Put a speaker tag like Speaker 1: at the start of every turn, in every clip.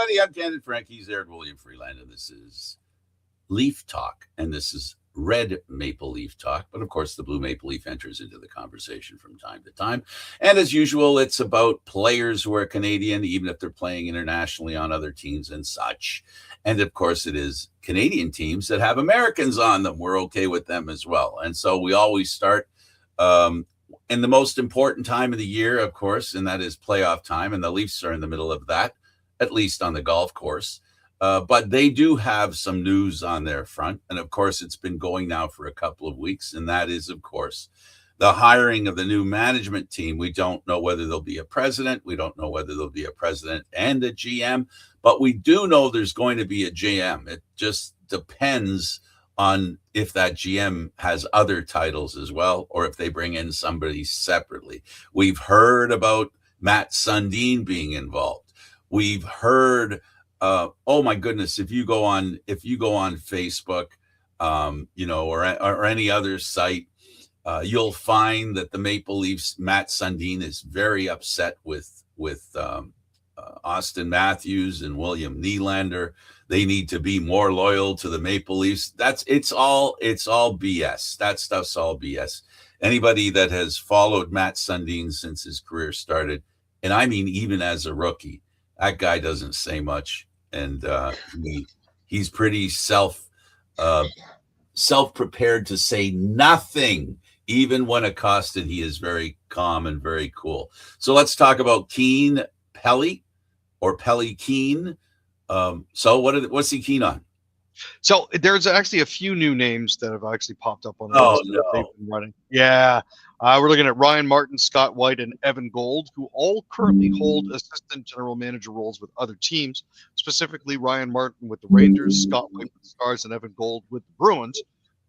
Speaker 1: everybody. I'm Candid Frank. He's Eric William Freeland, and this is Leaf Talk, and this is Red Maple Leaf Talk. But of course, the Blue Maple Leaf enters into the conversation from time to time. And as usual, it's about players who are Canadian, even if they're playing internationally on other teams and such. And of course, it is Canadian teams that have Americans on them. We're okay with them as well. And so we always start in the most important time of the year, of course, and that is playoff time. And the Leafs are in the middle of that, at least on the golf course. But they do have some news on their front. And of course, it's been going now for a couple of weeks. And that is, of course, the hiring of the new management team. We don't know whether there'll be a president. We don't know whether there'll be a president and a GM. But we do know there's going to be a GM. It just depends on if that GM has other titles as well, or if they bring in somebody separately. We've heard about Matt Sundin being involved. We've heard, oh my goodness, if you go on Facebook, or any other site, you'll find that the Maple Leafs, Matt Sundin is very upset with Austin Matthews and William Nylander. They need to be more loyal to the Maple Leafs. It's all BS. That stuff's all BS. Anybody that has followed Matt Sundin since his career started, and I mean even as a rookie, that guy doesn't say much, and he's pretty self-prepared to say nothing. Even when accosted, he is very calm and very cool. So let's talk about Pelley, or Pelley Keane. So what's he keen on?
Speaker 2: So there's actually a few new names that have actually popped up on the
Speaker 1: list
Speaker 2: that they've been running. Yeah. We're looking at Ryan Martin, Scott White, and Evan Gold, who all currently hold assistant general manager roles with other teams, specifically Ryan Martin with the Rangers, Scott White with the Stars, and Evan Gold with the Bruins.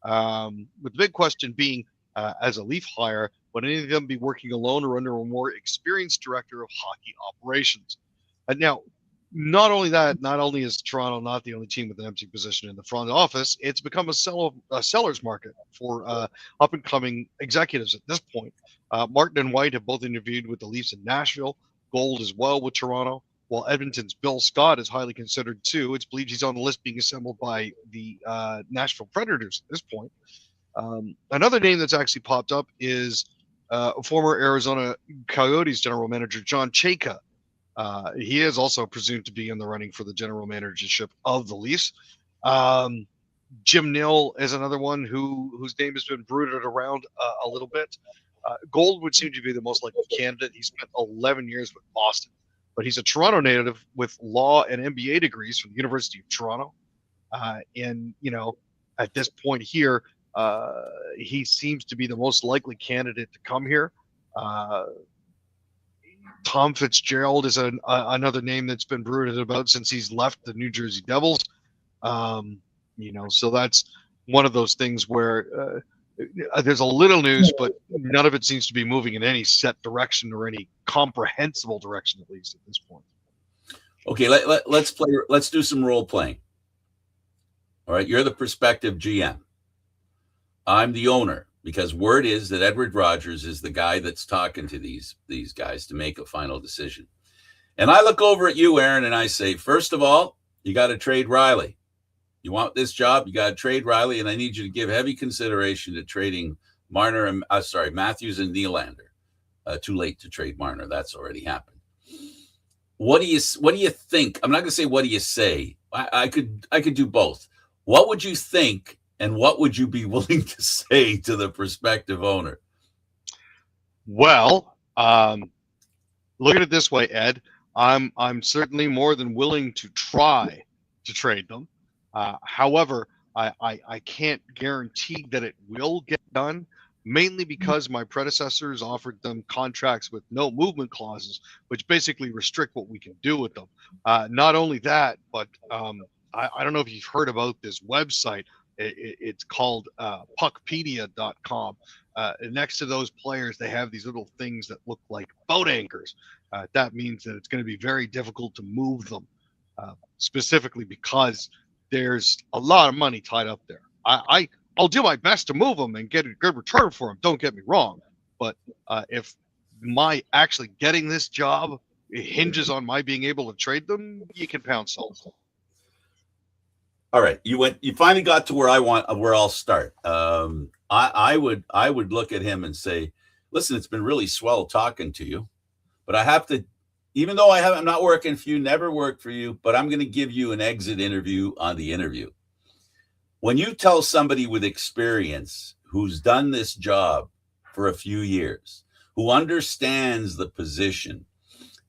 Speaker 2: With the big question being, as a Leaf hire, would any of them be working alone or under a more experienced director of hockey operations? Now, not only is Toronto not the only team with an empty position in the front office, it's become a seller's market for up-and-coming executives at this point. Martin and White have both interviewed with the Leafs in Nashville, Gold as well with Toronto, while Edmonton's Bill Scott is highly considered too. It's believed he's on the list being assembled by the Nashville Predators at this point. Another name that's actually popped up is former Arizona Coyotes general manager John Chayka. He is also presumed to be in the running for the general managership of the Leafs. Jim Nill is another one whose name has been bruited around a little bit. Gold would seem to be the most likely candidate. He spent 11 years with Boston, but he's a Toronto native with law and MBA degrees from the University of Toronto. And at this point here, he seems to be the most likely candidate to come here. Tom Fitzgerald is another name that's been bruited about since he's left the New Jersey Devils. So that's one of those things where there's a little news, but none of it seems to be moving in any set direction or any comprehensible direction, at least at this point.
Speaker 1: Okay, let's do some role playing. All right, you're the prospective GM. I'm the owner, because word is that Edward Rogers is the guy that's talking to these guys to make a final decision. And I look over at you, Aaron, and I say, first of all, you got to trade Riley. You want this job, you got to trade Riley, and I need you to give heavy consideration to trading Matthews and Nylander. Too late to trade Marner. That's already happened. What do you think? I'm not going to say what do you say. I could do both. What would you think? And what would you be willing to say to the prospective owner?
Speaker 2: Well, look at it this way, Ed. I'm certainly more than willing to try to trade them. However, I can't guarantee that it will get done, mainly because my predecessors offered them contracts with no movement clauses, which basically restrict what we can do with them. Not only that, but I don't know if you've heard about this website. It's called puckpedia.com. Next to those players, they have these little things that look like boat anchors. That means that it's going to be very difficult to move them, specifically because there's a lot of money tied up there. I'll do my best to move them and get a good return for them. Don't get me wrong. But if my actually getting this job hinges on my being able to trade them, you can pound salt.
Speaker 1: All right, you finally got to where I'll start. I would look at him and say, listen, it's been really swell talking to you, but I have to, even though I'm not working for you, never worked for you, but I'm going to give you an exit interview on the interview. When you tell somebody with experience who's done this job for a few years, who understands the position,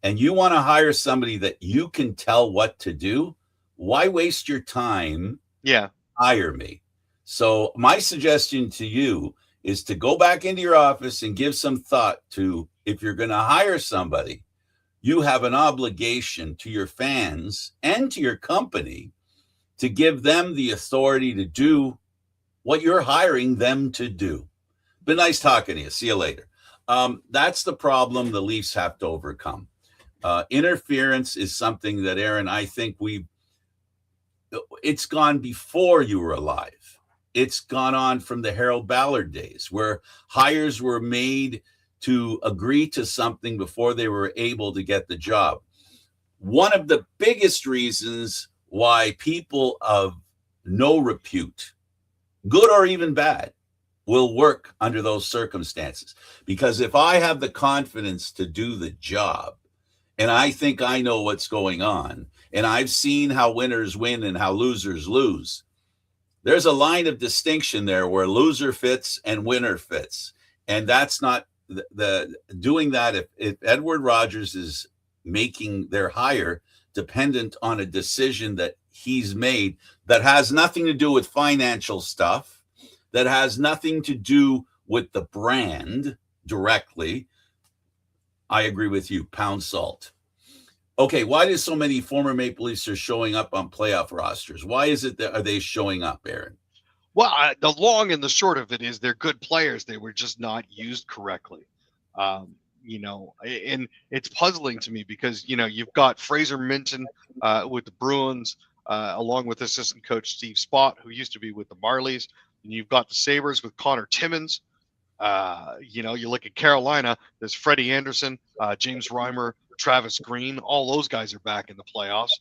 Speaker 1: and you want to hire somebody that you can tell what to do, why waste your time?
Speaker 2: Yeah.
Speaker 1: Hire me. So my suggestion to you is to go back into your office and give some thought to, if you're going to hire somebody, you have an obligation to your fans and to your company to give them the authority to do what you're hiring them to do. Been nice talking to you. See you later. That's the problem the Leafs have to overcome. Interference is something that, Aaron, I think it's gone before you were alive. It's gone on from the Harold Ballard days, where hires were made to agree to something before they were able to get the job. One of the biggest reasons why people of no repute, good or even bad, will work under those circumstances. Because if I have the confidence to do the job, and I think I know what's going on, and I've seen how winners win and how losers lose, there's a line of distinction there where loser fits and winner fits. And that's not the doing that. If Edward Rogers is making their hire dependent on a decision that he's made that has nothing to do with financial stuff, that has nothing to do with the brand directly, I agree with you. Pound salt. Okay, why do so many former Maple Leafs are showing up on playoff rosters? Why is it that are they showing up, Aaron?
Speaker 2: Well, the long and the short of it is they're good players. They were just not used correctly. And it's puzzling to me because, you've got Fraser Minton with the Bruins, along with assistant coach Steve Spott, who used to be with the Marlies. And you've got the Sabres with Connor Timmins. You look at Carolina, there's Freddie Anderson, James Reimer, Travis Green. All those guys are back in the playoffs.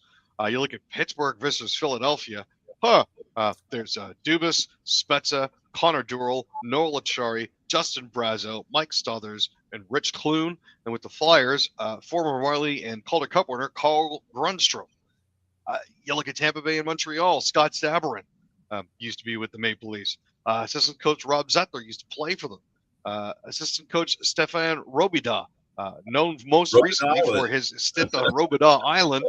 Speaker 2: You look at Pittsburgh versus Philadelphia. There's Dubas, Spezza, Connor Durrell, Noel Achari, Justin Brazeau, Mike Stothers, and Rich Clune. And with the Flyers, former Marley and Calder Cup winner Carl Grundstrom. You look at Tampa Bay and Montreal, Scott Sabarin used to be with the Maple Leafs. Assistant coach Rob Zettler used to play for them. Assistant coach Stefan Robida, known most recently for his stint on Robida Island,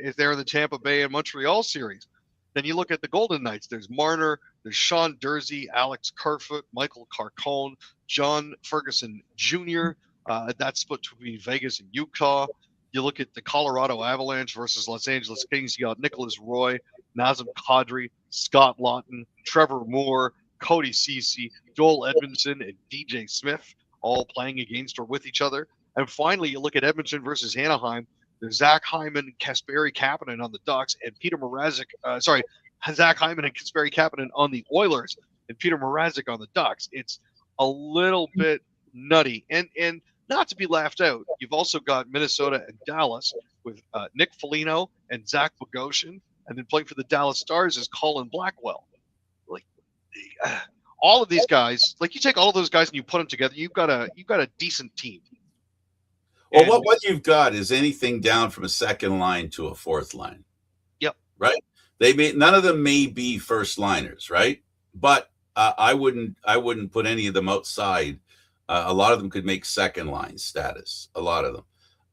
Speaker 2: is there in the Tampa Bay and Montreal series. Then you look at the Golden Knights. There's Marner, there's Sean Dursey, Alex Kerfoot, Michael Carcone, John Ferguson Jr. That's split between Vegas and Utah. You look at the Colorado Avalanche versus Los Angeles Kings. You got Nicholas Roy, Nazem Kadri, Scott Lawton, Trevor Moore, Cody Ceci, Joel Edmondson, and DJ Smith, all playing against or with each other. And finally, you look at Edmonton versus Anaheim. There's Zach Hyman, Kasperi Kapanen on the Ducks, and Peter Mrazek. Zach Hyman and Kasperi Kapanen on the Oilers, and Peter Mrazek on the Ducks. It's a little bit nutty, and not to be laughed out. You've also got Minnesota and Dallas with Nick Foligno and Zach Bogosian, and then playing for the Dallas Stars is Colin Blackwell. All of these guys, you take all of those guys and you put them together, you've got a decent team.
Speaker 1: Well, what you've got is anything down from a second line to a fourth line.
Speaker 2: Yep.
Speaker 1: Right. None of them may be first liners, right? But I wouldn't put any of them outside. A lot of them could make second line status. A lot of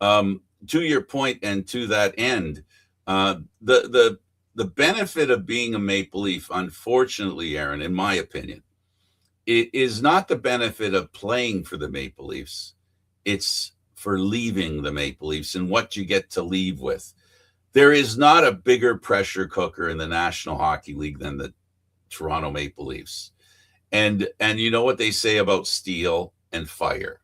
Speaker 1: them. To your point, and to that end, the benefit of being a Maple Leaf, unfortunately, Aaron, in my opinion, it is not the benefit of playing for the Maple Leafs. It's for leaving the Maple Leafs and what you get to leave with. There is not a bigger pressure cooker in the National Hockey League than the Toronto Maple Leafs. And you know what they say about steel and fire.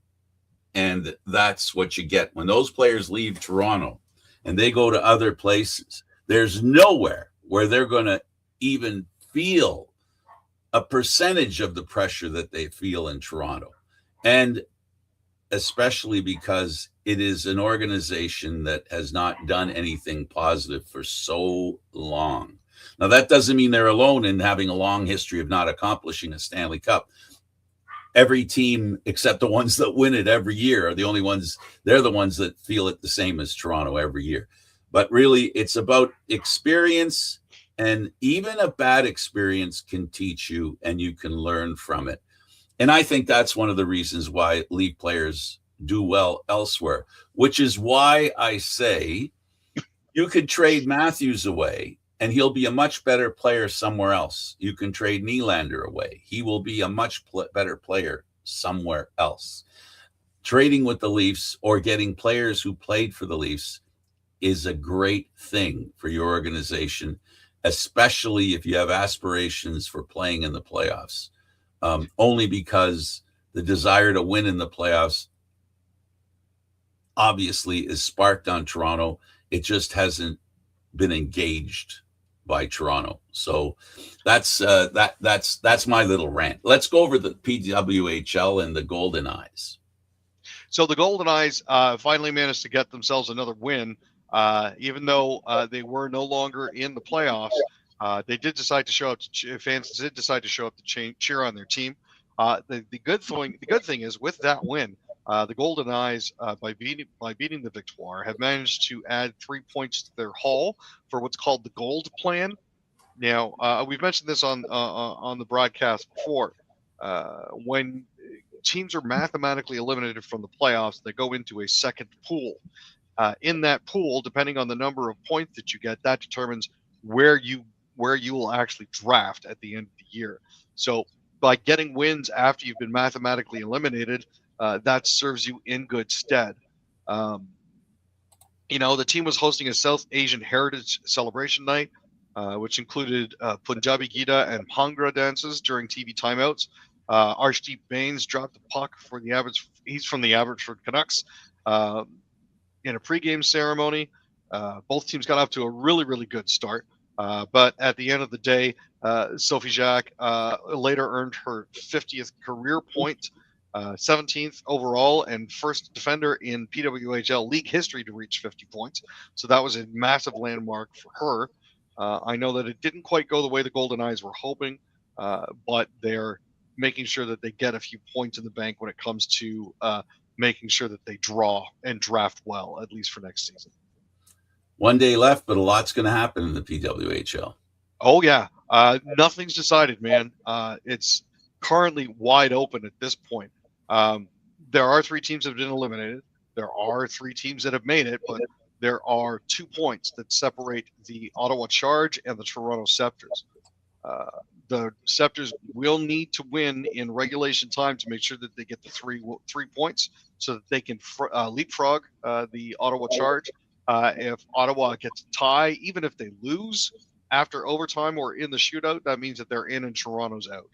Speaker 1: And that's what you get when those players leave Toronto and they go to other places. There's nowhere where they're going to even feel a percentage of the pressure that they feel in Toronto. And especially because it is an organization that has not done anything positive for so long. Now, that doesn't mean they're alone in having a long history of not accomplishing a Stanley Cup. Every team, except the ones that win it every year, are the only ones, they're the ones that feel it the same as Toronto every year. But really, it's about experience, and even a bad experience can teach you and you can learn from it. And I think that's one of the reasons why Leaf players do well elsewhere, which is why I say you could trade Matthews away and he'll be a much better player somewhere else. You can trade Nylander away. He will be a much better player somewhere else. Trading with the Leafs or getting players who played for the Leafs is a great thing for your organization, especially if you have aspirations for playing in the playoffs. Only because the desire to win in the playoffs obviously is sparked on Toronto. It just hasn't been engaged by Toronto. So that's my little rant. Let's go over the PWHL and the Golden Eyes.
Speaker 2: So the Golden Eyes finally managed to get themselves another win, even though they were no longer in the playoffs. They did decide to show up. Fans did decide to show up to cheer on their team. The good thing is with that win, the Golden Eyes, by beating the Victoire, have managed to add 3 points to their haul for what's called the Gold Plan. Now, we've mentioned this on the broadcast before. When teams are mathematically eliminated from the playoffs, they go into a second pool. In that pool, depending on the number of points that you get, that determines where you will actually draft at the end of the year. So by getting wins after you've been mathematically eliminated, that serves you in good stead. The team was hosting a South Asian Heritage Celebration Night, which included Punjabi Gita and Bhangra dances during TV timeouts. Arshdeep Bains dropped the puck for the average. He's from the Abbotsford Canucks. In a pregame ceremony, both teams got off to a really, really good start. But at the end of the day, Sophie Jacques later earned her 50th career point, 17th overall, and first defender in PWHL league history to reach 50 points. So that was a massive landmark for her. I know that it didn't quite go the way the Golden Eyes were hoping, but they're making sure that they get a few points in the bank when it comes to making sure that they draw and draft well, at least for next season.
Speaker 1: One day left, but a lot's going to happen in the PWHL.
Speaker 2: Oh, yeah. Nothing's decided, man. It's currently wide open at this point. There are 3 teams that have been eliminated. There are 3 teams that have made it, but there are 2 points that separate the Ottawa Charge and the Toronto Scepters. The Scepters will need to win in regulation time to make sure that they get the 3 points so that they can leapfrog the Ottawa Charge. If Ottawa gets a tie, even if they lose after overtime or in the shootout, that means that they're in and Toronto's out.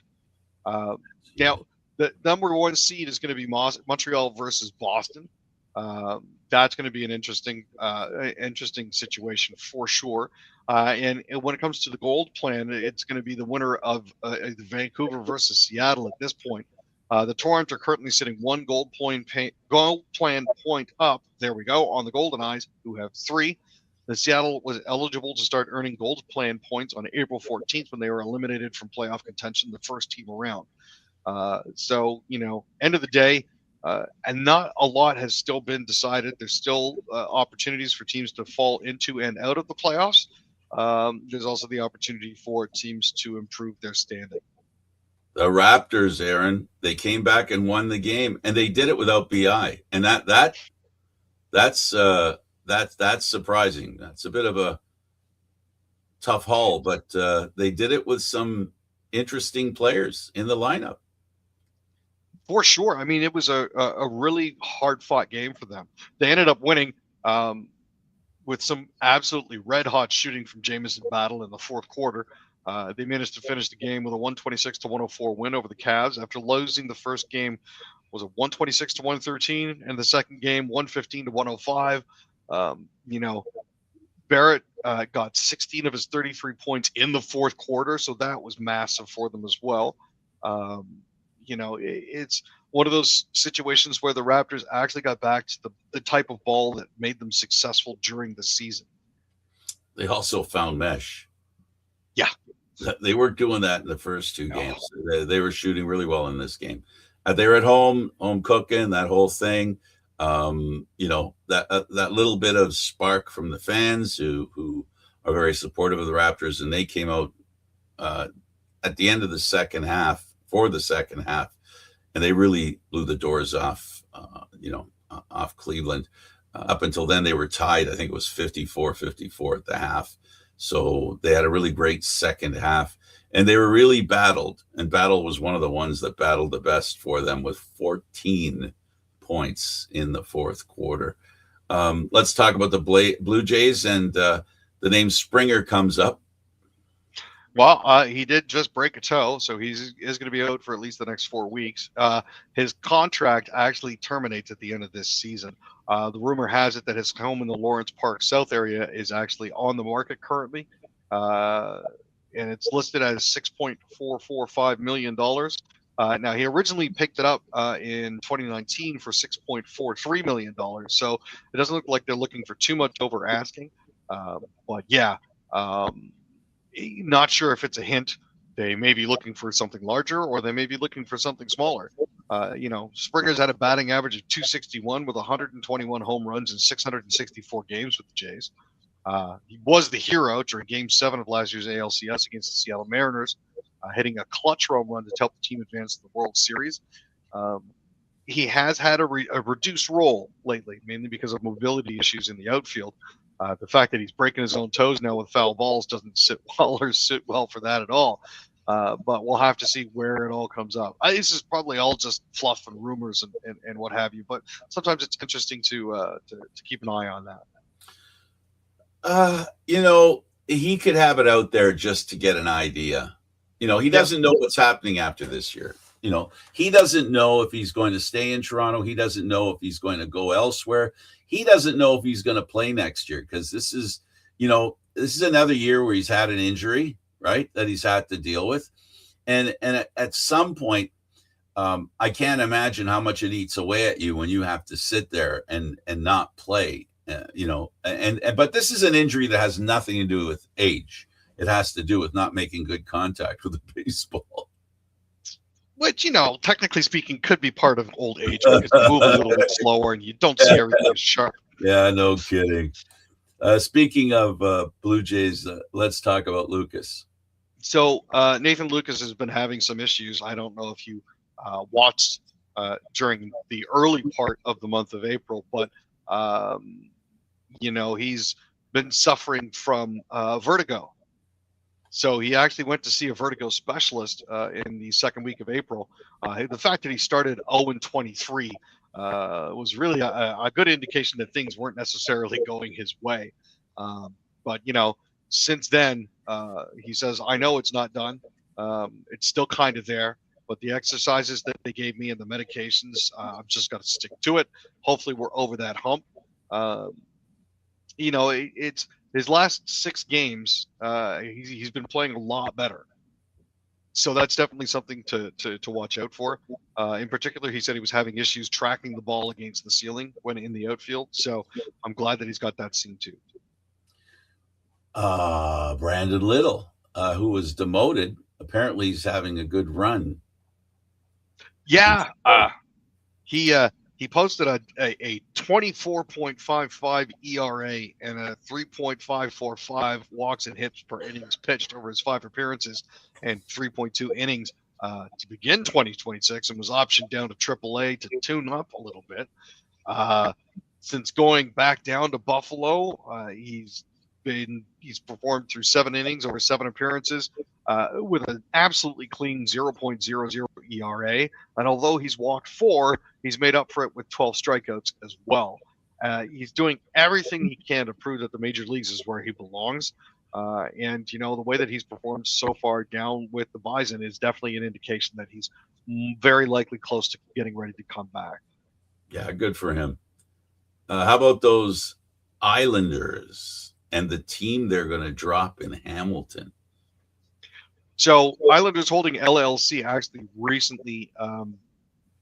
Speaker 2: Now, the number 1 seed is going to be Montreal versus Boston. That's going to be an interesting situation for sure. And when it comes to the Gold Plan, it's going to be the winner of the Vancouver versus Seattle at this point. The Torrents are currently sitting 1 gold plan point up. There we go, on the Golden Eyes, who have 3. The Seattle was eligible to start earning gold plan points on April 14th when they were eliminated from playoff contention the first team around. So, end of the day, and not a lot has still been decided. There's still opportunities for teams to fall into and out of the playoffs. There's also the opportunity for teams to improve their standing.
Speaker 1: The Raptors, Aaron, they came back and won the game, and they did it without BI, and that's surprising. That's a bit of a tough haul, but they did it with some interesting players in the lineup.
Speaker 2: For sure. I mean, it was a really hard-fought game for them. They ended up winning with some absolutely red-hot shooting from Jamison Battle in the fourth quarter. They managed to finish the game with a 126-104 win over the Cavs after losing the first game. Was it 126-113, and the second game 115-105. Barrett got 16 of his 33 points in the fourth quarter, so that was massive for them as well. It's one of those situations where the Raptors actually got back to the type of ball that made them successful during the season.
Speaker 1: They also found mesh.
Speaker 2: Yeah.
Speaker 1: They weren't doing that in the first two games. They were shooting really well in this game. They were at home cooking, that whole thing. That little bit of spark from the fans who are very supportive of the Raptors, and they came out at the end of the second half, and they really blew the doors off, off Cleveland. Up until then, they were tied. I think it was 54-54 at the half. So they had a really great second half, and they were really battled. And Battle was one of the ones that battled the best for them with 14 points in the fourth quarter. Let's talk about the Blue Jays, and the name Springer comes up.
Speaker 2: Well, he did just break a toe, so he is going to be out for at least the next 4 weeks. His contract actually terminates at the end of this season. The rumor has it that his home in the Lawrence Park South area is actually on the market currently, and it's listed as $6.445 million. Now, he originally picked it up in 2019 for $6.43 million, so it doesn't look like they're looking for too much over asking. But yeah. Not sure if it's a hint. They may be looking for something larger, or they may be looking for something smaller. Springer's had a batting average of .261 with 121 home runs in 664 games with the Jays. He was the hero during Game 7 of last year's ALCS against the Seattle Mariners, hitting a clutch home run to help the team advance to the World Series. He has had a reduced role lately, mainly because of mobility issues in the outfield. The fact that he's breaking his own toes now with foul balls doesn't sit well for that at all. But we'll have to see where it all comes up. This is probably all just fluff and rumors and what have you. But sometimes it's interesting to keep an eye on that.
Speaker 1: He could have it out there just to get an idea. He doesn't know what's happening after this year. He doesn't know if he's going to stay in Toronto. He doesn't know if he's going to go elsewhere. He doesn't know if he's going to play next year, because this is another year where he's had an injury, right, that he's had to deal with. And at some point, I can't imagine how much it eats away at you when you have to sit there and not play, but this is an injury that has nothing to do with age. It has to do with not making good contact with the baseball.
Speaker 2: Which, technically speaking, could be part of old age, because you move a little bit slower and you don't see everything as sharp.
Speaker 1: Yeah, no kidding. Speaking of Blue Jays, let's talk about Lucas.
Speaker 2: So Nathan Lucas has been having some issues. I don't know if you watched during the early part of the month of April, but, he's been suffering from vertigo. So he actually went to see a vertigo specialist in the second week of April. The fact that he started 0-23 was really a good indication that things weren't necessarily going his way. But, since then, he says, I know it's not done. It's still kind of there. But the exercises that they gave me and the medications, I've just got to stick to it. Hopefully we're over that hump. It's his last 6 games, he's been playing a lot better. So that's definitely something to watch out for. In particular, he said he was having issues tracking the ball against the ceiling when in the outfield. So I'm glad that he's got that seen too.
Speaker 1: Brandon Little, who was demoted, apparently he's having a good run.
Speaker 2: Yeah. He posted a 24.55 ERA and a 3.545 walks and hits per innings pitched over his 5 appearances and 3.2 innings to begin 2026, and was optioned down to AAA to tune up a little bit. Since going back down to Buffalo, he's performed through 7 innings over 7 appearances with an absolutely clean 0.00 ERA. And although he's walked 4, he's made up for it with 12 strikeouts as well. He's doing everything he can to prove that the major leagues is where he belongs. And, the way that he's performed so far down with the Bison is definitely an indication that he's very likely close to getting ready to come back.
Speaker 1: Yeah, good for him. How about those Islanders and the team they're going to drop in Hamilton?
Speaker 2: So Islanders Holding LLC actually recently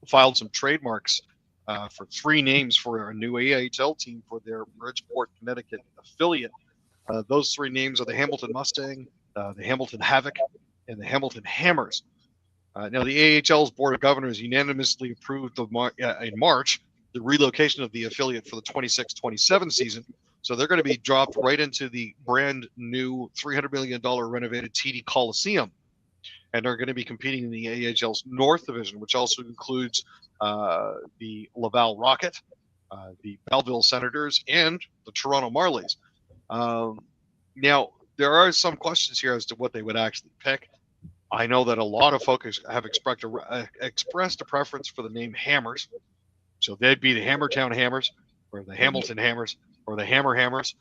Speaker 2: filed some trademarks for 3 names for a new AHL team for their Bridgeport, Connecticut affiliate. Those 3 names are the Hamilton Mustang, the Hamilton Havoc, and the Hamilton Hammers. Now, the AHL's Board of Governors unanimously approved in March the relocation of the affiliate for the 26-27 season. So they're going to be dropped right into the brand new $300 million renovated TD Coliseum. And they're going to be competing in the AHL's North Division, which also includes the Laval Rocket, the Belleville Senators, and the Toronto Marlies. Now, there are some questions here as to what they would actually pick. I know that a lot of folks have expressed a preference for the name Hammers. So they'd be the Hammertown Hammers, or the Hamilton Hammers, or the Hammer Hammers.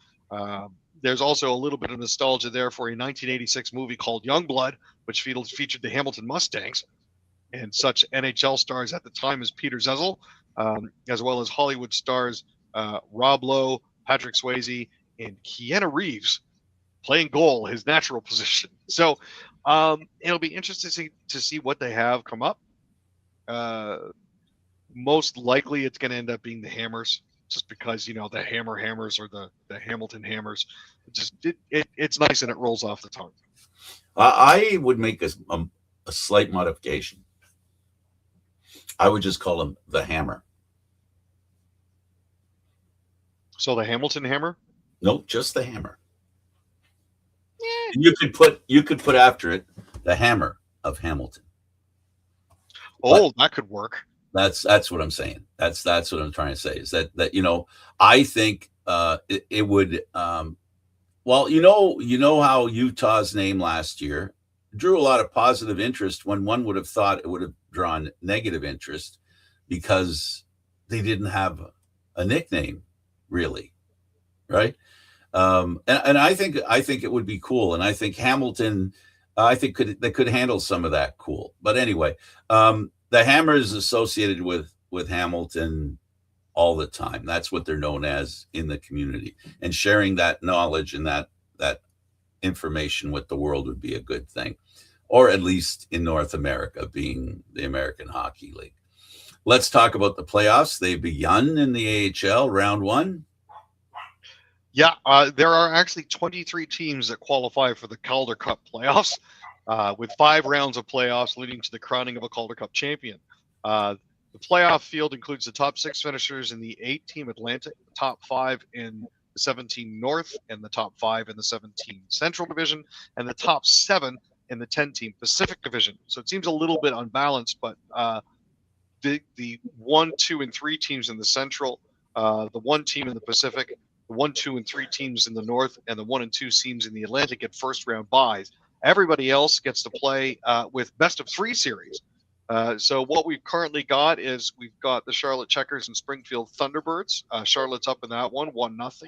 Speaker 2: There's also a little bit of nostalgia there for a 1986 movie called Youngblood, which featured the Hamilton Mustangs and such NHL stars at the time as Peter Zezel, as well as Hollywood stars Rob Lowe, Patrick Swayze, and Keanu Reeves playing goal, his natural position. So it'll be interesting to see what they have come up. Most likely it's going to end up being the Hammers, just because, you know, the Hammers or the Hamilton Hammers. It's nice and it rolls off the tongue.
Speaker 1: I would make a slight modification. I would just call him the Hammer.
Speaker 2: So the Hamilton Hammer?
Speaker 1: No, just the Hammer. And you could put after it the Hammer of Hamilton.
Speaker 2: Oh, that could work.
Speaker 1: That's what I'm saying. That's what I'm trying to say, is that you know, I think it would well, you know how Utah's name last year drew a lot of positive interest when one would have thought it would have drawn negative interest because they didn't have a nickname, really, right? And I think it would be cool, and I think Hamilton, they could handle some of that cool. But anyway, the Hammer is associated with Hamilton all the time. That's what they're known as in the community, and sharing that knowledge and that information with the world would be a good thing, or at least in North America, being the American Hockey League. Let's talk about the playoffs. They've begun in the AHL round 1.
Speaker 2: Yeah, there are actually 23 teams that qualify for the Calder Cup playoffs, with 5 rounds of playoffs leading to the crowning of a Calder Cup champion. The playoff field includes the top 6 finishers in the 8-team Atlantic, the top 5 in the 17 North, and the top 5 in the 17 Central Division, and the top 7 in the 10-team Pacific Division. So it seems a little bit unbalanced, but the 1, 2, and 3 teams in the Central, the 1 team in the Pacific, the 1, 2, and 3 teams in the North, and the 1 and 2 teams in the Atlantic get first-round byes. Everybody else gets to play with best-of-3 series. So what we've currently got is we've got the Charlotte Checkers and Springfield Thunderbirds. Charlotte's up in that one, 1-0.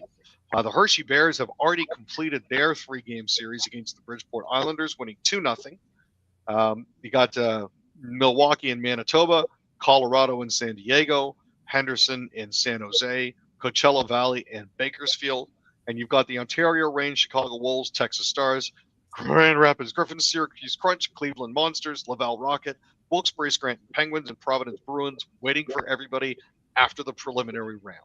Speaker 2: The Hershey Bears have already completed their 3-game series against the Bridgeport Islanders, winning 2-0. You got Milwaukee and Manitoba, Colorado and San Diego, Henderson and San Jose, Coachella Valley and Bakersfield. And you've got the Ontario Reign, Chicago Wolves, Texas Stars, Grand Rapids Griffins, Syracuse Crunch, Cleveland Monsters, Laval Rocket, Wilkes-Barre Scranton Penguins, and Providence Bruins waiting for everybody after the preliminary round.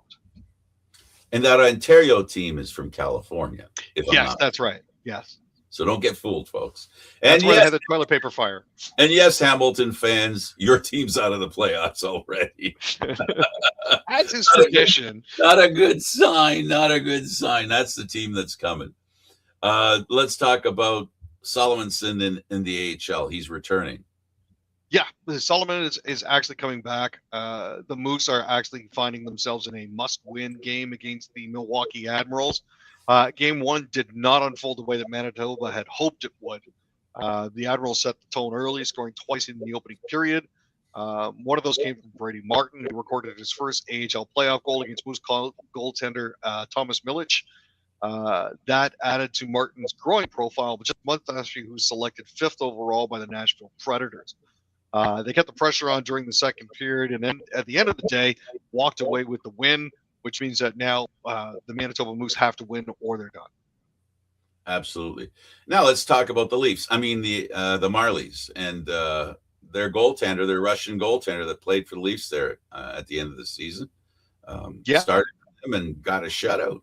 Speaker 1: And that Ontario team is from California.
Speaker 2: Yes, that's right. Yes.
Speaker 1: So don't get fooled, folks.
Speaker 2: That's where they had the toilet paper fire.
Speaker 1: And yes, Hamilton fans, your team's out of the playoffs already.
Speaker 2: That's his tradition.
Speaker 1: Not a good sign. Not a good sign. That's the team that's coming. Let's talk about Solomonson in the AHL. He's returning.
Speaker 2: Yeah, Solomon is actually coming back. The Moose are actually finding themselves in a must-win game against the Milwaukee Admirals. Game 1 did not unfold the way that Manitoba had hoped it would. The Admirals set the tone early, scoring twice in the opening period. One of those came from Brady Martin, who recorded his first AHL playoff goal against Moose goaltender Thomas Milic. That added to Martin's growing profile, but just a month after he was selected 5th overall by the Nashville Predators. They kept the pressure on during the second period, and then at the end of the day, walked away with the win, which means that now the Manitoba Moose have to win or they're done.
Speaker 1: Absolutely. Now let's talk about the Leafs. I mean the Marlies, and their goaltender, their Russian goaltender that played for the Leafs there at the end of the season.
Speaker 2: Yeah.
Speaker 1: Started him and got a shutout.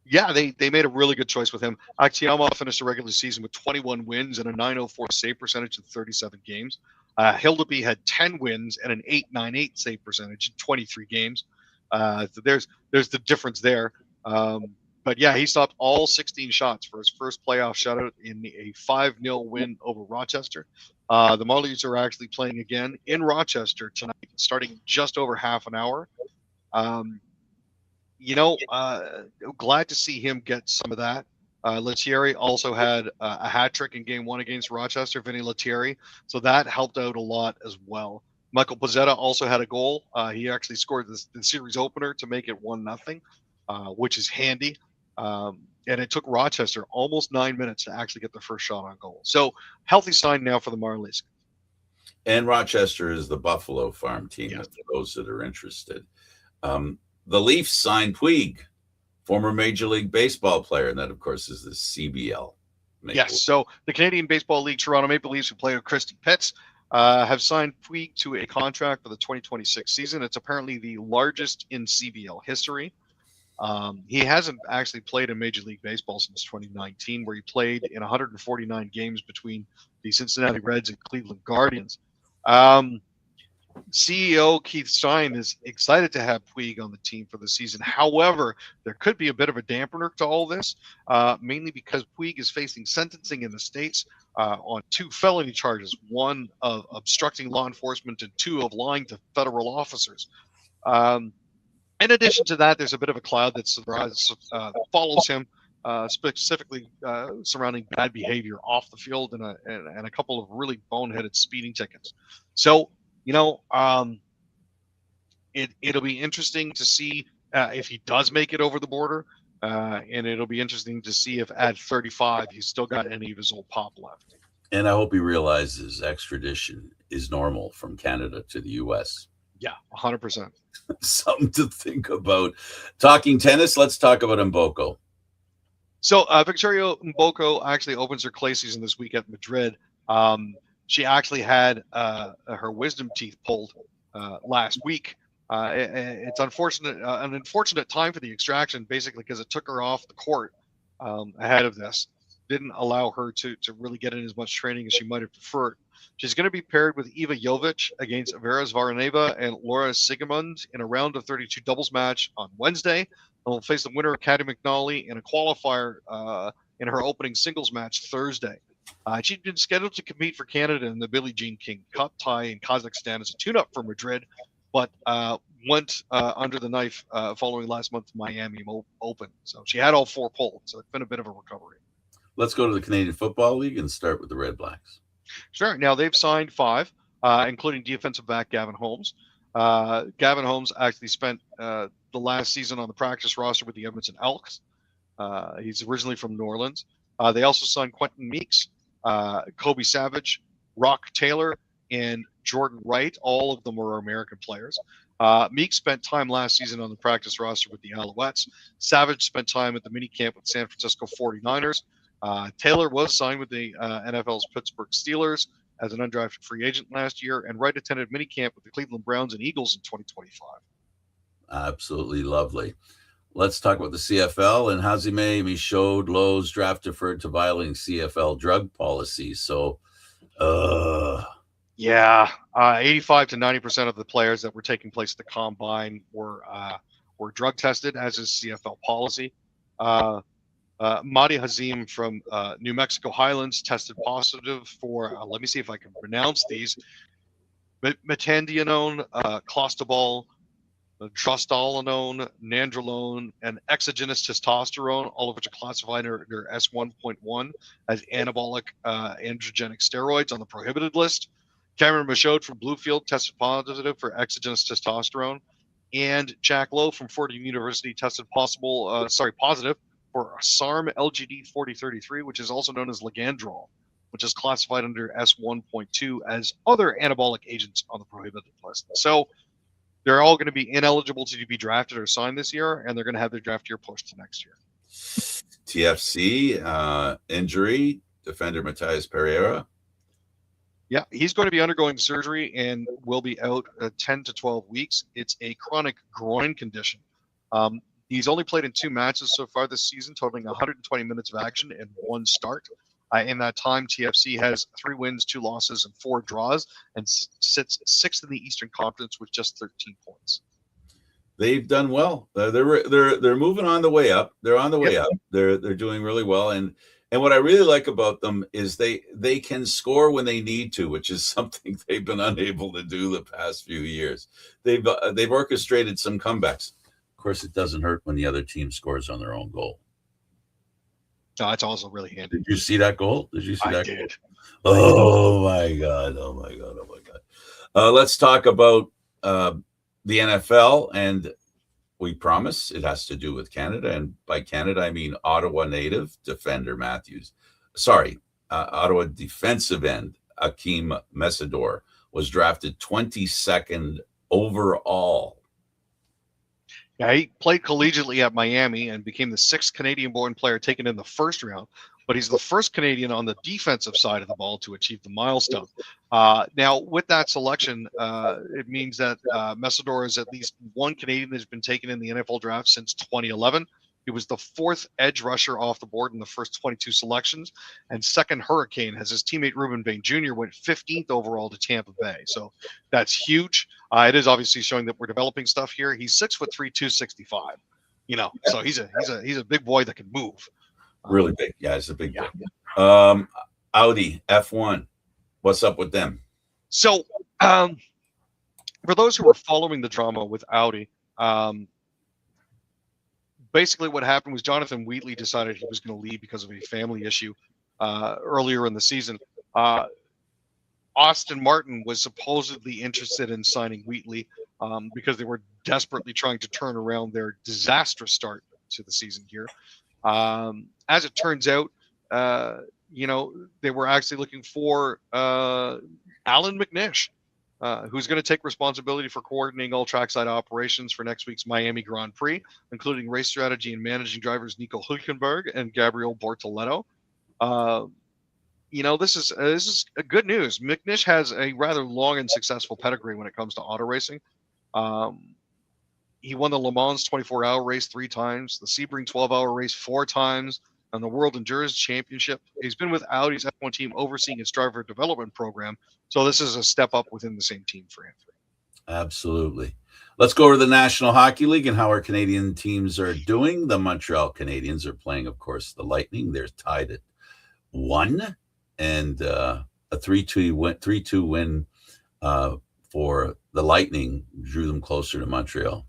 Speaker 2: Yeah, they made a really good choice with him. Akiyama finished the regular season with 21 wins and a .904 save percentage in 37 games. Hildeby had 10 wins and an .898 save percentage in 23 games. So there's the difference there. But yeah, he stopped all 16 shots for his first playoff shutout in a 5-0 win over Rochester. The Marlies are actually playing again in Rochester tonight, starting just over half an hour. Glad to see him get some of that. Lettieri also had a hat trick in game 1 against Rochester, Vinny Lettieri. So that helped out a lot as well. Michael Pozzetta also had a goal. He actually scored the series opener to make it 1-0, which is handy. And it took Rochester almost 9 minutes to actually get their first shot on goal. So healthy sign now for the Marlies.
Speaker 1: And Rochester is the Buffalo farm team,
Speaker 2: Yeah.
Speaker 1: for those that are interested. The Leafs signed Puig, former Major League Baseball player, and that, of course, is the CBL.
Speaker 2: Yes, so the Canadian Baseball League Toronto Maple Leafs, who play with Christy Pitts, have signed Puig to a contract for the 2026 season. It's apparently the largest in CBL history. He hasn't actually played in Major League Baseball since 2019, where he played in 149 games between the Cincinnati Reds and Cleveland Guardians. CEO Keith Stein is excited to have Puig on the team for the season. However, there could be a bit of a dampener to all this, mainly because Puig is facing sentencing in the States on 2 felony charges, 1 of obstructing law enforcement and 2 of lying to federal officers. In addition to that, there's a bit of a cloud that follows him, specifically surrounding bad behavior off the field and a couple of really boneheaded speeding tickets. So, it'll be interesting to see if he does make it over the border, and it'll be interesting to see if at 35 he's still got any of his old pop left.
Speaker 1: And I hope he realizes extradition is normal from Canada to the U.S.
Speaker 2: Yeah, 100%.
Speaker 1: Something to think about. Talking tennis, let's talk about Mboko.
Speaker 2: So Victoria Mboko actually opens her clay season this week at Madrid. She actually had her wisdom teeth pulled last week. It's an unfortunate time for the extraction, basically because it took her off the court ahead of this. Didn't allow her to really get in as much training as she might have preferred. She's going to be paired with Eva Jovic against Vera Zvaraneva and Laura Sigemund in a round of 32 doubles match on Wednesday. And will face the winner of Katie McNally in a qualifier in her opening singles match Thursday. She'd been scheduled to compete for Canada in the Billie Jean King Cup tie in Kazakhstan as a tune-up for Madrid, but went under the knife following last month's Miami Open. So she had all 4 pulled, so it's been a bit of a recovery.
Speaker 1: Let's go to the Canadian Football League and start with the Red Blacks.
Speaker 2: Sure. Now, they've signed 5, including defensive back Gavin Holmes. Gavin Holmes actually spent the last season on the practice roster with the Edmonton Elks. He's originally from New Orleans. They also signed Quentin Meeks, Kobe Savage, Rock Taylor, and Jordan Wright. All of them are American players. Meeks spent time last season on the practice roster with the Alouettes. Savage spent time at the minicamp with San Francisco 49ers. Taylor was signed with the NFL's Pittsburgh Steelers as an undrafted free agent last year, and Wright attended minicamp with the Cleveland Browns and Eagles in 2025.
Speaker 1: Absolutely lovely. Let's talk about the CFL, and Hazime Michaud Lowe's draft deferred to violating CFL drug policy. So,
Speaker 2: yeah, 85 to 90% of the players that were taking place at the combine were drug tested, as is CFL policy. Mahdi Hazim from New Mexico Highlands tested positive for, let me see if I can pronounce these, metandianone, clostebol, trostalinone, nandrolone, and exogenous testosterone, all of which are classified under S1.1 as anabolic androgenic steroids on the prohibited list. Cameron Michaud from Bluefield tested positive for exogenous testosterone, and Jack Lowe from Fordham University tested positive for SARM LGD 4033, which is also known as Ligandrol, which is classified under S1.2 as other anabolic agents on the prohibited list. So they're all going to be ineligible to be drafted or signed this year, and they're going to have their draft year pushed to next year.
Speaker 1: TFC injury, defender Matthias Pereira.
Speaker 2: Yeah, he's going to be undergoing surgery and will be out 10 to 12 weeks. It's a chronic groin condition. Um, he's only played in 2 matches so far this season, totaling 120 minutes of action and 1 start. In that time, TFC has 3 wins, 2 losses, and 4 draws, and sits 6th in the Eastern Conference with just 13 points.
Speaker 1: They've done well. They're moving on the way up. They're on the way
Speaker 2: Yep.
Speaker 1: up. They're doing really well. And what I really like about them is they can score when they need to, which is something they've been unable to do the past few years. They've orchestrated some comebacks. Of course, it doesn't hurt when the other team scores on their own goal.
Speaker 2: No, that's also really handy.
Speaker 1: Did you see that goal? Did you see that
Speaker 2: did.
Speaker 1: goal? Oh my God. Oh my God. Oh my God. Let's talk about the NFL, and we promise it has to do with Canada. And by Canada, I mean Ottawa native defender Ottawa defensive end Akeem Messidor was drafted 22nd overall.
Speaker 2: Yeah, he played collegiately at Miami and became the 6th Canadian-born player taken in the first round, but he's the first Canadian on the defensive side of the ball to achieve the milestone. Now, with that selection, it means that Messidor is at least one Canadian that's been taken in the NFL draft since 2011. He was the 4th edge rusher off the board in the first 22 selections, and 2nd Hurricane, as his teammate Reuben Bain Jr. went 15th overall to Tampa Bay. So that's huge. It is obviously showing that we're developing stuff here. He's 6'3", 265. So he's a big boy that can move.
Speaker 1: Really big. Yeah, he's a big boy. Audi F1. What's up with them?
Speaker 2: So, for those who are following the drama with Audi, basically what happened was Jonathan Wheatley decided he was going to leave because of a family issue earlier in the season. Austin Martin was supposedly interested in signing Wheatley because they were desperately trying to turn around their disastrous start to the season here. As it turns out, they were actually looking for Alan McNish, who's going to take responsibility for coordinating all trackside operations for next week's Miami Grand Prix, including race strategy and managing drivers Nico Hülkenberg and Gabriel Bortoletto. This is a good news. McNish has a rather long and successful pedigree when it comes to auto racing. He won the Le Mans 24-hour race 3 times, the Sebring 12-hour race 4 times, and the World Endurance Championship. He's been with Audi's F1 team overseeing its driver development program. So this is a step up within the same team for him.
Speaker 1: Absolutely. Let's go over the National Hockey League and how our Canadian teams are doing. The Montreal Canadiens are playing, of course, the Lightning. They're tied at 1, and a 3-2 win for the Lightning drew them closer to Montreal.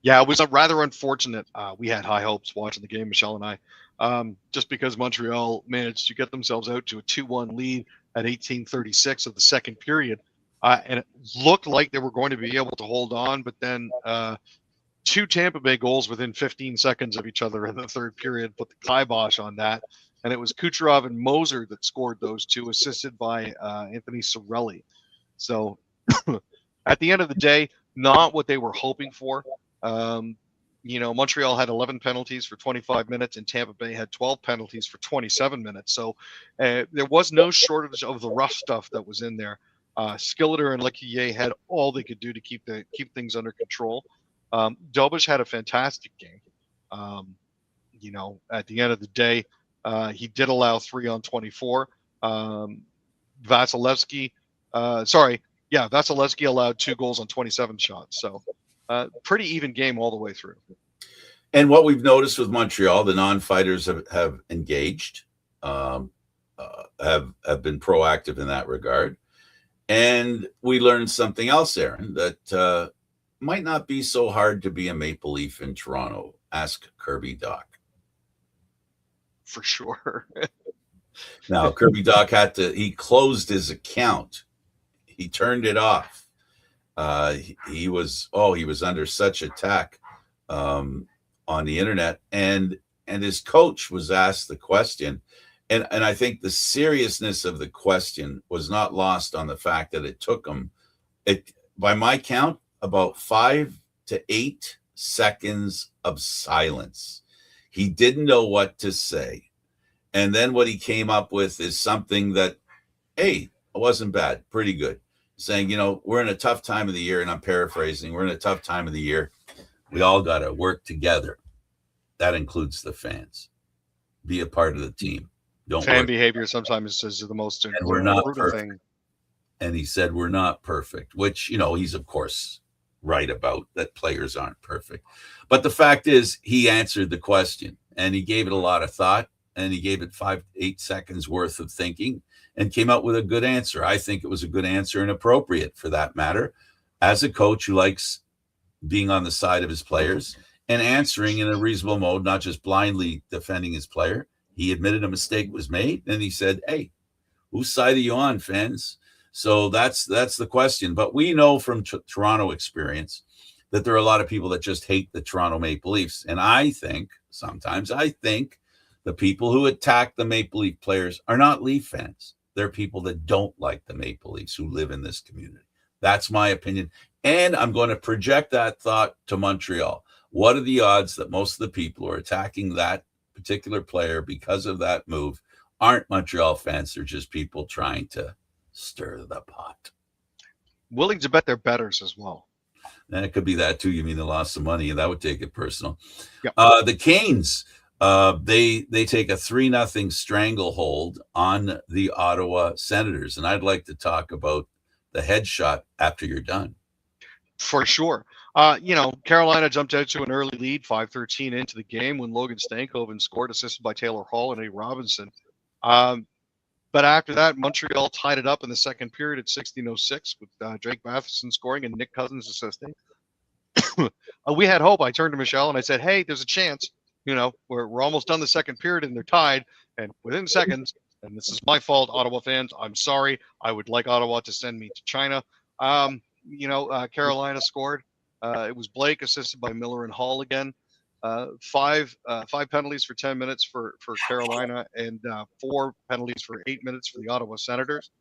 Speaker 2: Yeah, it was rather unfortunate. We had high hopes watching the game, Michelle and I, just because Montreal managed to get themselves out to a 2-1 lead at 18:36 of the second period. And it looked like they were going to be able to hold on, but then 2 Tampa Bay goals within 15 seconds of each other in the third period put the kibosh on that. And it was Kucherov and Moser that scored those 2, assisted by Anthony Cirelli. So at the end of the day, not what they were hoping for. Montreal had 11 penalties for 25 minutes, and Tampa Bay had 12 penalties for 27 minutes. So there was no shortage of the rough stuff that was in there. Skilleter and Lequier had all they could do to keep things under control. Dobish had a fantastic game. At the end of the day, he did allow 3 on 24. Vasilevsky allowed 2 goals on 27 shots. So pretty even game all the way through.
Speaker 1: And what we've noticed with Montreal, the non-fighters have engaged, have been proactive in that regard. And we learned something else, Aaron, that might not be so hard to be a Maple Leaf in Toronto. Ask Kirby Dach.
Speaker 2: For sure.
Speaker 1: Now, Kirby Dach he closed his account. He turned it off. He was under such attack on the internet, and his coach was asked the question, and I think the seriousness of the question was not lost on the fact that it took him, by my count, about 5 to 8 seconds of silence. He didn't know what to say, and then what he came up with is something that, hey, wasn't bad, pretty good. Saying, we're in a tough time of the year, and I'm paraphrasing, we're in a tough time of the year. We all got to work together. That includes the fans. Be a part of the team. Don't
Speaker 2: Fan
Speaker 1: work.
Speaker 2: behavior sometimes is the most
Speaker 1: And we're not
Speaker 2: brutal
Speaker 1: perfect.
Speaker 2: thing.
Speaker 1: And he said, we're not perfect, which, he's, of course, right about that. Players aren't perfect. But the fact is, he answered the question, and he gave it a lot of thought, and he gave it 5-8 seconds worth of thinking and came out with a good answer. I think it was a good answer and appropriate, for that matter, as a coach who likes being on the side of his players and answering in a reasonable mode, not just blindly defending his player. He admitted a mistake was made, and he said, hey, whose side are you on, fans? So that's the question. But we know from Toronto experience that there are a lot of people that just hate the Toronto Maple Leafs. And I think the people who attack the Maple Leaf players are not Leaf fans. They're people that don't like the Maple Leafs who live in this community. That's my opinion. And I'm going to project that thought to Montreal. What are the odds that most of the people who are attacking that particular player because of that move aren't Montreal fans? They're just people trying to stir the pot.
Speaker 2: Willing to bet their betters as well.
Speaker 1: And it could be that too. You mean the loss of money, and that would take it personal.
Speaker 2: Yep.
Speaker 1: The Canes, they take a 3-0 stranglehold on the Ottawa Senators, and I'd like to talk about the headshot after you're done.
Speaker 2: For sure. Carolina jumped out to an early lead, 5-13 into the game, when Logan Stankoven scored, assisted by Taylor Hall and A. Robinson. But after that, Montreal tied it up in the second period at 16:06 with Drake Matheson scoring and Nick Cousins assisting. We had hope. I turned to Michelle and I said, hey, there's a chance. We're almost done the second period and they're tied. And within seconds, and this is my fault, Ottawa fans, I'm sorry. I would like Ottawa to send me to China. Carolina scored. It was Blake, assisted by Miller and Hall again. Five penalties for 10 minutes for Carolina, and 4 penalties for 8 minutes for the Ottawa Senators.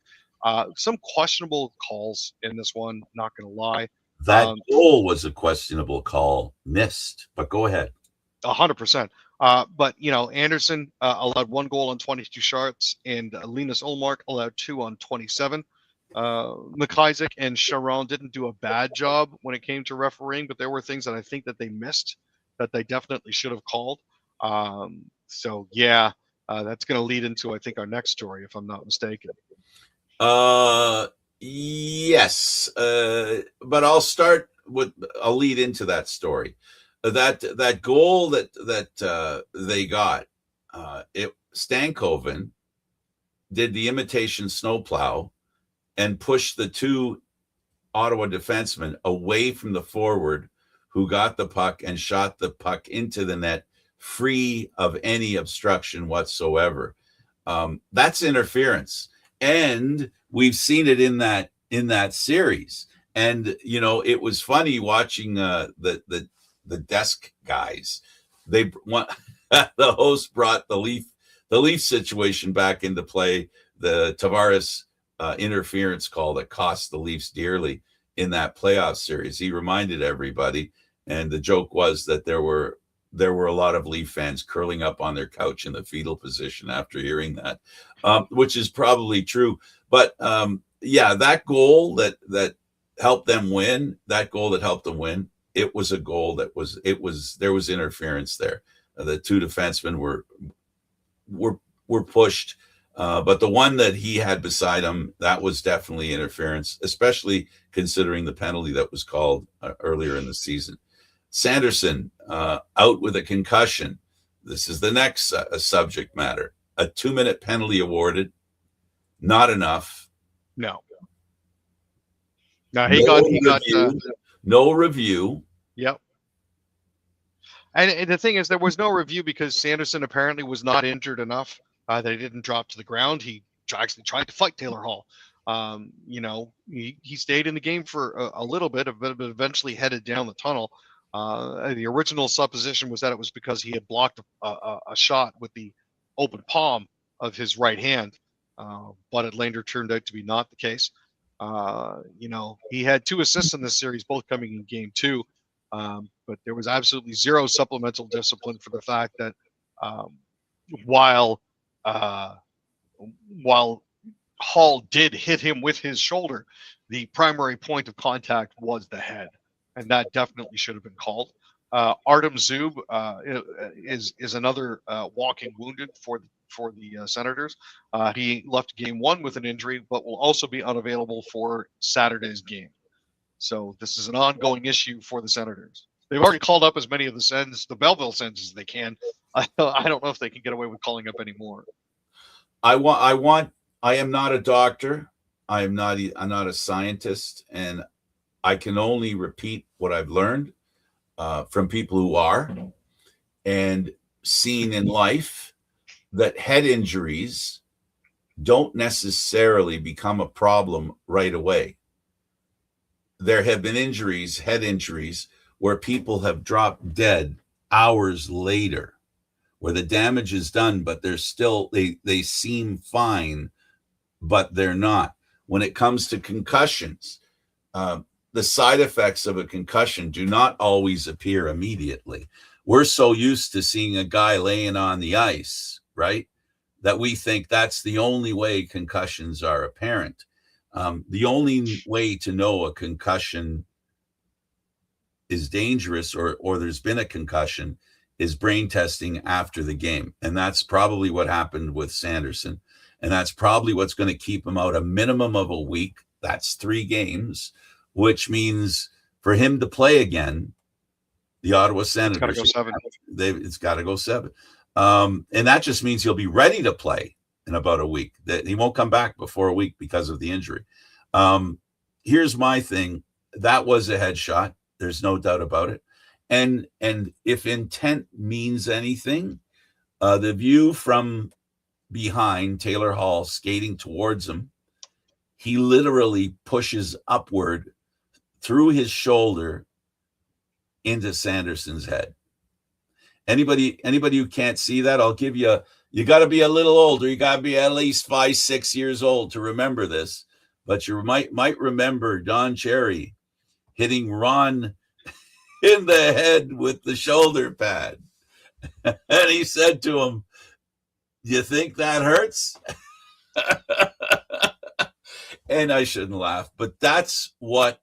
Speaker 2: Some questionable calls in this one, not going to lie.
Speaker 1: That goal was a questionable call, missed, but go ahead.
Speaker 2: 100%. But, Anderson allowed 1 goal on 22 shots, and Linus Ullmark allowed 2 on 27. McIsaac and Sharon didn't do a bad job when it came to refereeing, but there were things that I think that they missed that they definitely should have called. That's going to lead into, I think, our next story, if I'm not mistaken.
Speaker 1: Yes. But I'll lead into that story. That goal that they got, Stankoven did the imitation snowplow and pushed the 2 Ottawa defensemen away from the forward, who got the puck and shot the puck into the net, free of any obstruction whatsoever. That's interference, and we've seen it in that series. And it was funny watching the desk guys. The host brought the Leaf situation back into play. The Tavares interference call that cost the Leafs dearly in that playoff series. He reminded everybody, and the joke was that there were a lot of Leaf fans curling up on their couch in the fetal position after hearing that, which is probably true. But that goal that helped them win, it was a goal there was interference there. The 2 defensemen were pushed. But the one that he had beside him, that was definitely interference, especially considering the penalty that was called earlier in the season. Sanderson out with a concussion. This is the next subject matter. A 2-minute penalty awarded. Not enough.
Speaker 2: No. No, he got
Speaker 1: no review.
Speaker 2: Yep. And the thing is, there was no review because Sanderson apparently was not injured enough that he didn't drop to the ground. He actually tried to fight Taylor Hall. He stayed in the game for a little bit, but eventually headed down the tunnel. The original supposition was that it was because he had blocked a shot with the open palm of his right hand, but it later turned out to be not the case. He had 2 assists in this series, both coming in game 2, but there was absolutely zero supplemental discipline for the fact that while Hall did hit him with his shoulder, the primary point of contact was the head, and that definitely should have been called. Artem Zub is another walking wounded for the Senators. He left game one with an injury, but will also be unavailable for Saturday's game. So this is an ongoing issue for the Senators. They've already called up as many of the Sens, the Belleville Sens, as they can. I don't know if they can get away with calling up any more.
Speaker 1: I am not a doctor. I'm not a scientist, and I can only repeat what I've learned from people who are and seen in life, that head injuries don't necessarily become a problem right away. There have been head injuries, where people have dropped dead hours later, where the damage is done, but they're still, they seem fine, but they're not. When it comes to concussions, the side effects of a concussion do not always appear immediately. We're so used to seeing a guy laying on the ice, right, that we think that's the only way concussions are apparent. The only way to know a concussion is dangerous or there's been a concussion is brain testing after the game. And that's probably what happened with Sanderson. And that's probably what's going to keep him out a minimum of a week. That's 3 games, which means for him to play again, the Ottawa Senators, it's got to go 7. And that just means he'll be ready to play in about a week. That he won't come back before a week because of the injury. Here's my thing. That was a headshot. There's no doubt about it. And if intent means anything, the view from behind, Taylor Hall skating towards him, he literally pushes upward through his shoulder into Sanderson's head. Anybody who can't see that, I'll give you got to be a little older. You got to be at least 5-6 years old to remember this. But you might remember Don Cherry hitting Ron in the head with the shoulder pad. And he said to him, "You think that hurts?" And I shouldn't laugh, but that's what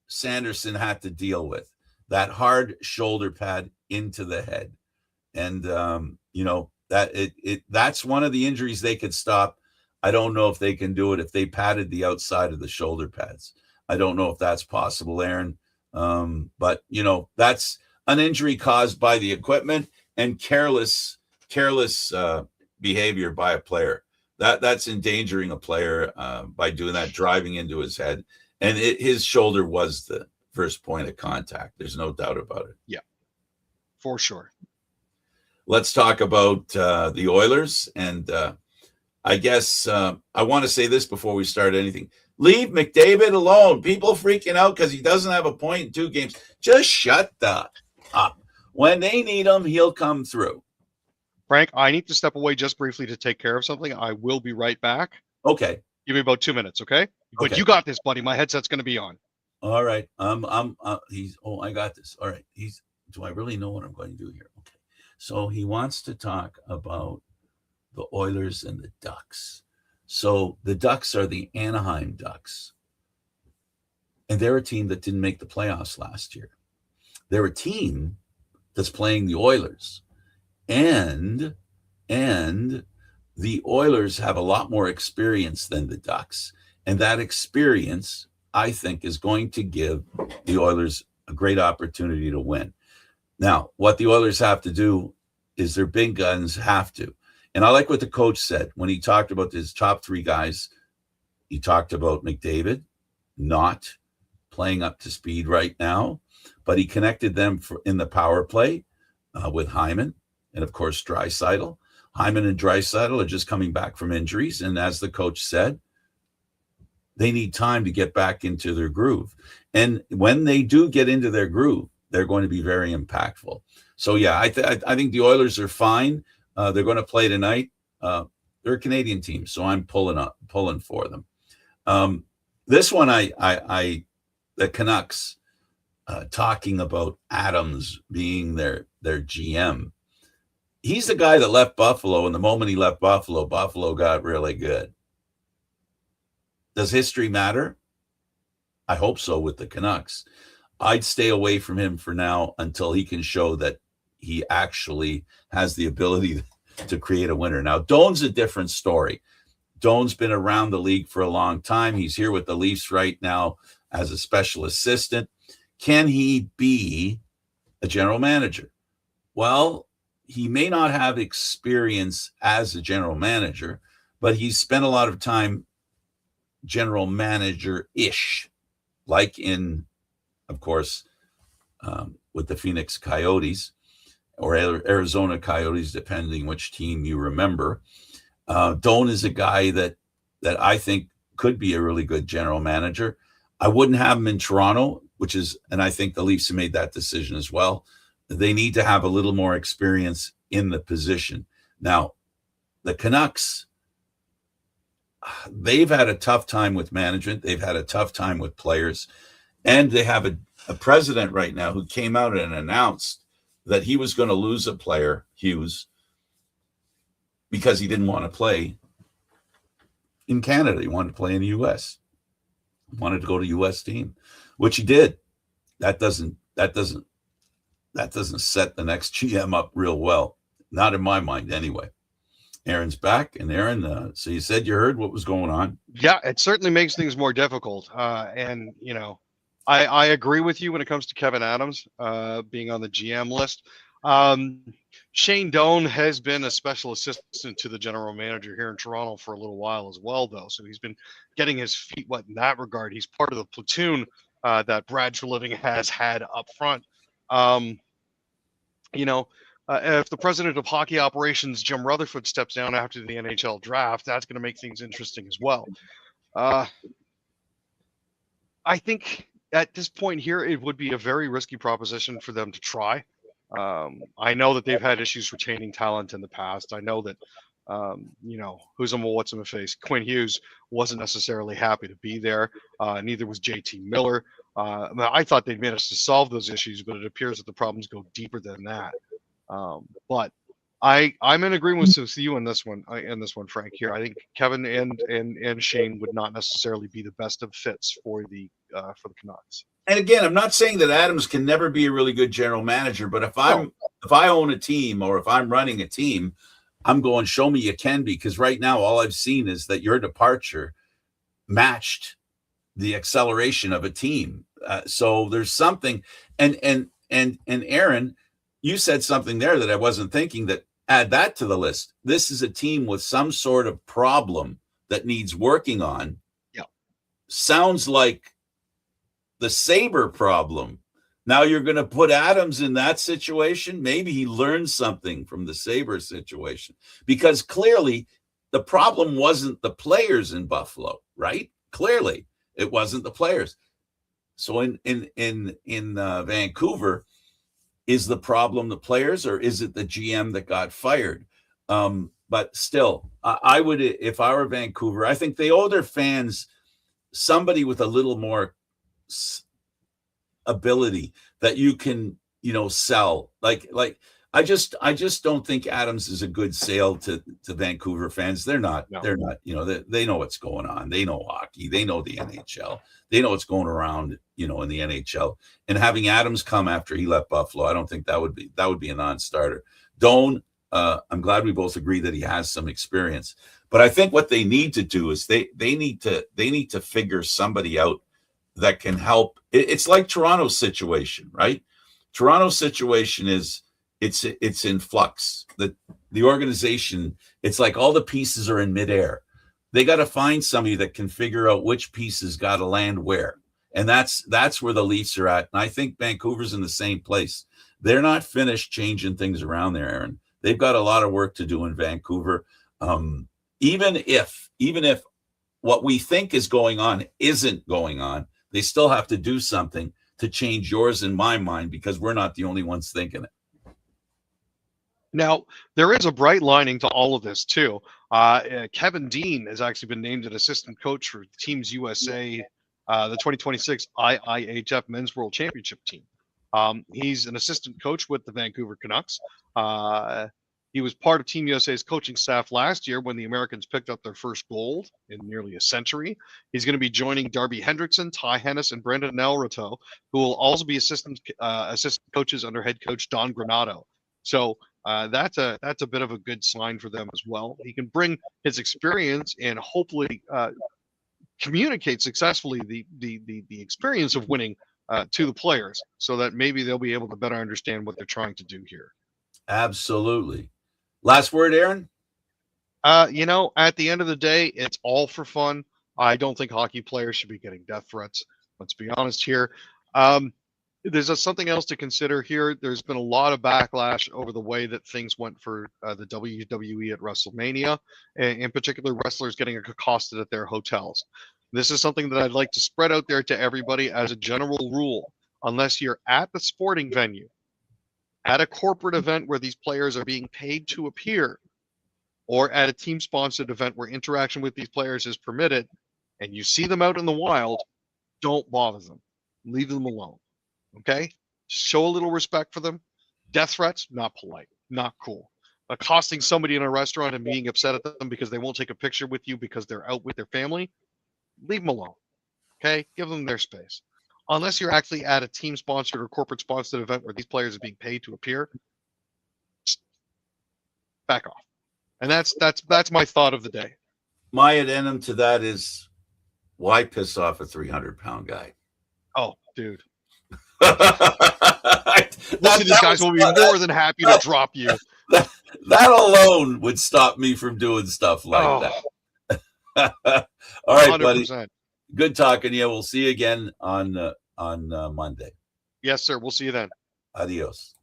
Speaker 1: Sanderson had to deal with, that hard shoulder pad into the head. And, that's one of the injuries they could stop. I don't know if they can do it if they padded the outside of the shoulder pads. I don't know if that's possible, Aaron. But, that's an injury caused by the equipment and careless behavior by a player. That's endangering a player by doing that, driving into his head. And his shoulder was the first point of contact. There's no doubt about it.
Speaker 2: Yeah, for sure.
Speaker 1: Let's talk about the Oilers. And I guess I want to say this before we start anything. Leave McDavid alone. People freaking out because he doesn't have a point in 2 games. Just shut up. When they need him, he'll come through.
Speaker 2: Frank, I need to step away just briefly to take care of something. I will be right back.
Speaker 1: Okay.
Speaker 2: Give me about 2 minutes, okay? But
Speaker 1: Okay.
Speaker 2: you got this, buddy. My headset's going to be on.
Speaker 1: All right. I got this. All right. Do I really know what I'm going to do here? Okay. So he wants to talk about the Oilers and the Ducks. So the Ducks are the Anaheim Ducks. And they're a team that didn't make the playoffs last year. They're a team that's playing the Oilers. And the Oilers have a lot more experience than the Ducks. And that experience, I think, is going to give the Oilers a great opportunity to win. Now, what the Oilers have to do is their big guns have to. And I like what the coach said when he talked about his top 3 guys. He talked about McDavid not playing up to speed right now, but he connected them in the power play with Hyman and, of course, Draisaitl. Hyman and Draisaitl are just coming back from injuries. And as the coach said, they need time to get back into their groove. And when they do get into their groove, they're going to be very impactful. So, yeah, I think the Oilers are fine. They're going to play tonight. They're a Canadian team, so I'm pulling for them. This one, the Canucks talking about Adams being their GM. He's the guy that left Buffalo, and the moment he left Buffalo, Buffalo got really good. Does history matter? I hope so with the Canucks. I'd stay away from him for now until he can show that he actually has the ability to create a winner. Now, Doan's a different story. Doan's been around the league for a long time. He's here with the Leafs right now as a special assistant. Can he be a general manager? Well, he may not have experience as a general manager, but he's spent a lot of time general manager-ish, like in, of course, with the Phoenix Coyotes or Arizona Coyotes, depending which team you remember. Doan is a guy that I think could be a really good general manager. I wouldn't have him in Toronto, and I think the Leafs have made that decision as well. They need to have a little more experience in the position. Now, the Canucks, they've had a tough time with management. They've had a tough time with players. And they have a president right now who came out and announced that he was going to lose a player, Hughes, because he didn't want to play in Canada. He wanted to play in the U.S. He wanted to go to U.S. team, which he did. That doesn't set the next GM up real well. Not in my mind, anyway. Aaron's back, and Aaron. So you said you heard what was going on.
Speaker 2: Yeah, it certainly makes things more difficult. And you know, I agree with you when it comes to Kevin Adams being on the GM list. Shane Doan has been a special assistant to the general manager here in Toronto for a little while as well, though. So he's been getting his feet wet in that regard. He's part of the platoon that Brad Treliving has had up front. You know, if the president of hockey operations, Jim Rutherford, steps down after the NHL draft, that's going to make things interesting as well. I think at this point here, it would be a very risky proposition for them to try. I know that they've had issues retaining talent in the past. I know that, you know, what's in the face? Quinn Hughes wasn't necessarily happy to be there. Neither was JT Miller. I thought they'd managed to solve those issues, but it appears that the problems go deeper than that. But I'm in agreement with you in this one, Frank. Here, I think Kevin and Shane would not necessarily be the best of fits for the Canucks.
Speaker 1: And again, I'm not saying that Adams can never be a really good general manager, but if I own a team or if I'm running a team, I'm going, show me you can be, because right now all I've seen is that your departure matched the acceleration of a team. So there's something, and Aaron, you said something there that I wasn't thinking, that add that to the list. This is a team with some sort of problem that needs working on.
Speaker 2: Yeah.
Speaker 1: Sounds like the Sabre problem. Now you're going to put Adams in that situation. Maybe he learned something from the Sabre situation, because clearly the problem wasn't the players in Buffalo, right? Clearly it wasn't the players. So in Vancouver, is the problem the players, or is it the GM that got fired? But still, I would, if I were Vancouver, I think they owe their fans somebody with a little more ability that you can, sell. Like I just don't think Adams is a good sale to Vancouver fans. They're not. No. They're not. They know what's going on. They know hockey. They know the NHL. They know what's going around, in the NHL. And having Adams come after he left Buffalo, I don't think that would be a non-starter. Doan, I'm glad we both agree that he has some experience. But I think what they need to do is they need to figure somebody out that can help. It's like Toronto's situation, right? Toronto's situation is it's in flux. The organization, it's like all the pieces are in midair. They got to find somebody that can figure out which pieces got to land where. And that's where the Leafs are at. And I think Vancouver's in the same place. They're not finished changing things around there, Aaron. They've got a lot of work to do in Vancouver. Even if what we think is going on isn't going on, they still have to do something to change yours and my mind, because we're not the only ones thinking it.
Speaker 2: Now, there is a bright lining to all of this, too. Kevin Dean has actually been named an assistant coach for Teams USA, the 2026 IIHF Men's World Championship team. He's an assistant coach with the Vancouver Canucks. He was part of Team USA's coaching staff last year when the Americans picked up their first gold in nearly a century. He's going to be joining Darby Hendrickson, Ty Hennis, and Brendan Nelrito, who will also be assistant coaches under head coach Don Granato. So that's a bit of a good sign for them as well. He can bring his experience and hopefully communicate successfully the experience of winning to the players, so that maybe they'll be able to better understand what they're trying to do here.
Speaker 1: Absolutely. Last word, Aaron?
Speaker 2: At the end of the day, it's all for fun. I don't think hockey players should be getting death threats. Let's be honest here. There's something else to consider here. There's been a lot of backlash over the way that things went for the WWE at WrestleMania, and in particular, wrestlers getting accosted at their hotels. This is something that I'd like to spread out there to everybody as a general rule. Unless you're at the sporting venue, at a corporate event where these players are being paid to appear, or at a team-sponsored event where interaction with these players is permitted, and you see them out in the wild, don't bother them. Leave them alone. Okay? Show a little respect for them. Death threats, not polite, not cool. Accosting somebody in a restaurant and being upset at them because they won't take a picture with you because they're out with their family, leave them alone. Okay? Give them their space. Unless you're actually at a team-sponsored or corporate-sponsored event where these players are being paid to appear, back off. And that's my thought of the day.
Speaker 1: My addendum to that is, why piss off a 300-pound guy?
Speaker 2: Oh, dude. Most of these guys will be more than happy to drop you.
Speaker 1: That alone would stop me from doing stuff like that. All right, 100%. Buddy. Good talking to you. We'll see you again on Monday.
Speaker 2: Yes, sir. We'll see you then.
Speaker 1: Adios.